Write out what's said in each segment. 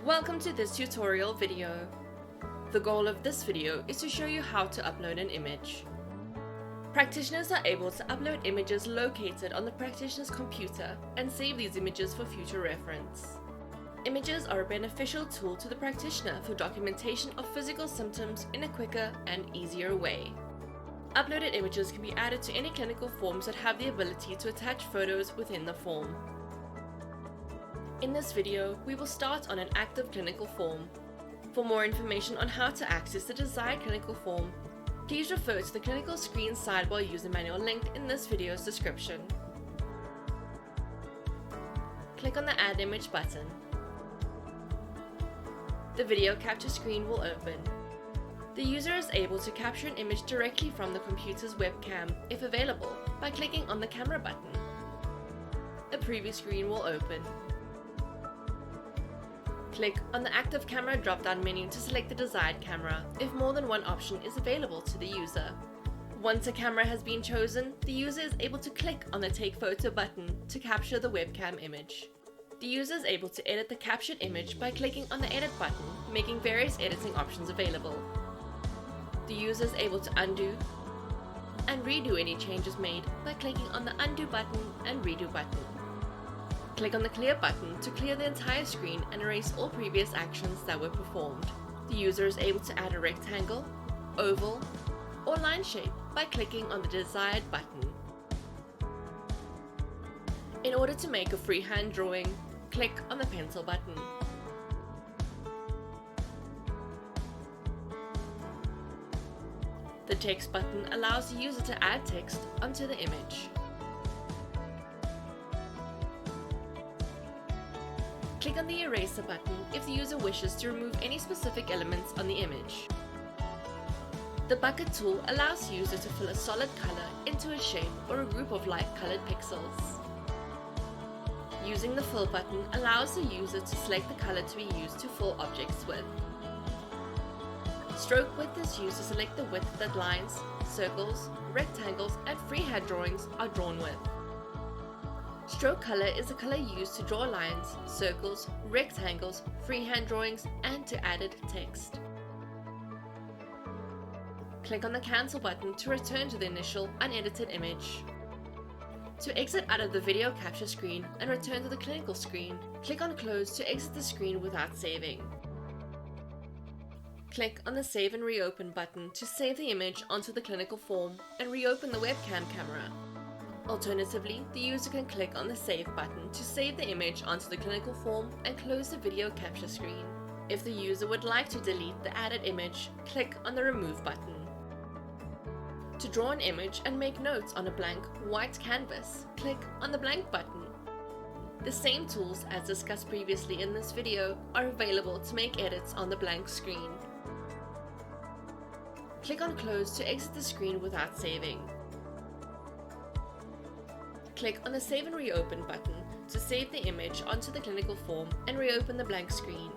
Welcome to this tutorial video. The goal of this video is to show you how to upload an image. Practitioners are able to upload images located on the practitioner's computer and save these images for future reference. Images are a beneficial tool to the practitioner for documentation of physical symptoms in a quicker and easier way. Uploaded images can be added to any clinical forms that have the ability to attach photos within the form. In this video, we will start on an active clinical form. For more information on how to access the desired clinical form, please refer to the clinical screen sidebar user manual linked in this video's description. Click on the Add Image button. The video capture screen will open. The user is able to capture an image directly from the computer's webcam, if available, by clicking on the camera button. A preview screen will open. Click on the Active Camera drop-down menu to select the desired camera, if more than one option is available to the user. Once a camera has been chosen, the user is able to click on the Take Photo button to capture the webcam image. The user is able to edit the captured image by clicking on the Edit button, making various editing options available. The user is able to undo and redo any changes made by clicking on the Undo button and Redo button. Click on the Clear button to clear the entire screen and erase all previous actions that were performed. The user is able to add a rectangle, oval, or line shape by clicking on the desired button. In order to make a freehand drawing, click on the Pencil button. The Text button allows the user to add text onto the image. Click on the Eraser button if the user wishes to remove any specific elements on the image. The Bucket tool allows the user to fill a solid color into a shape or a group of light-colored pixels. Using the Fill button allows the user to select the color to be used to fill objects with. Stroke width is used to select the width that lines, circles, rectangles, and freehand drawings are drawn with. Stroke color is the color used to draw lines, circles, rectangles, freehand drawings, and to added text. Click on the Cancel button to return to the initial unedited image. To exit out of the video capture screen and return to the clinical screen, click on Close to exit the screen without saving. Click on the Save and Reopen button to save the image onto the clinical form and reopen the webcam camera. Alternatively, the user can click on the Save button to save the image onto the clinical form and close the video capture screen. If the user would like to delete the added image, click on the Remove button. To draw an image and make notes on a blank white canvas, click on the Blank button. The same tools as discussed previously in this video are available to make edits on the blank screen. Click on Close to exit the screen without saving. Click on the Save and Reopen button to save the image onto the clinical form and reopen the blank screen.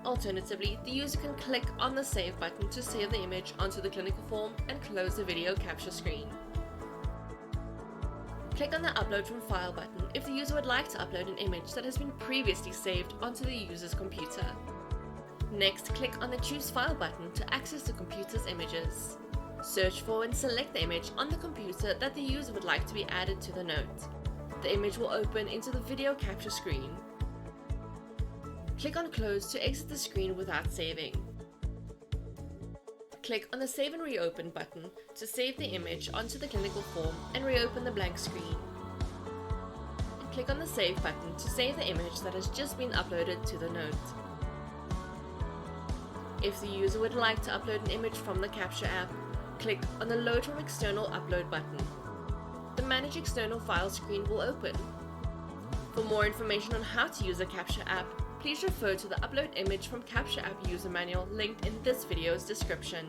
Alternatively, the user can click on the Save button to save the image onto the clinical form and close the video capture screen. Click on the Upload from File button if the user would like to upload an image that has been previously saved onto the user's computer. Next, click on the Choose File button to access the computer's images. Search for and select the image on the computer that the user would like to be added to the note. The image will open into the video capture screen. Click on Close to exit the screen without saving. Click on the Save and Reopen button to save the image onto the clinical form and reopen the blank screen. Click on the Save button to save the image that has just been uploaded to the note. If the user would like to upload an image from the Capture app, click on the Load from External Upload button. The Manage External File screen will open. For more information on how to use the Capture app, please refer to the Upload Image from Capture app user manual linked in this video's description.